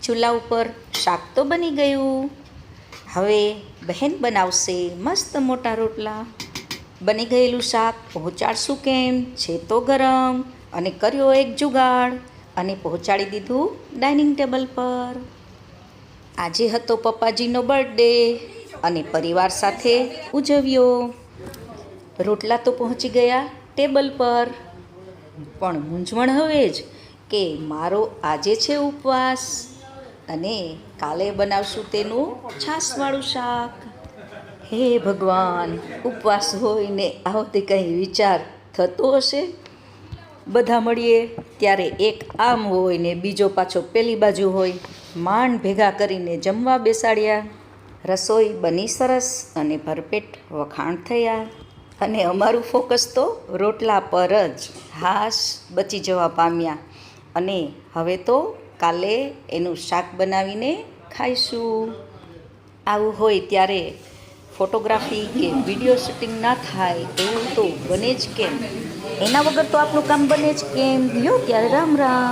ચૂલા ઉપર શાક તો બની ગયું. હવે બહેન બનાવશે મસ્ત મોટા રોટલા. બની ગયેલું શાક પહોંચાડશું કેમ? છે તો ગરમ. અને કર્યો એક જુગાડ અને પહોંચાડી દીધું ડાઇનિંગ ટેબલ પર. આજે હતો પપ્પાજીનો બર્થડે અને પરિવાર સાથે ઉજવ્યો. રોટલા તો પહોંચી ગયા ટેબલ પર. પણ મૂંઝવણ હવે જ કે મારો આજે છે ઉપવાસ અને કાલે બનાવશું તેનું છાશવાળું શાક. હે ભગવાન, ઉપવાસ હોય ને આવો તે કંઈ વિચાર થતો હશે? બધા મળીએ ત્યારે એક આમ હોય ને બીજો પાછો પેલી બાજુ હોય. માંડ ભેગા કરીને જમવા બેસાડ્યા. રસોઈ બની સરસ અને ભરપેટ વખાણ થયા. અને અમારું ફોકસ તો રોટલા પર જ. હાશ, બચી જવા પામ્યા. અને હવે તો કાલે એનું શાક બનાવીને ખાઈશું. આવું હોય ત્યારે ફોટોગ્રાફી કે વિડીયો શૂટિંગ ના થાય એવું તો બને જ કેમ? એના વગર તો આપણું કામ બને જ કેમ? લ્યો ત્યારે રામ રામ.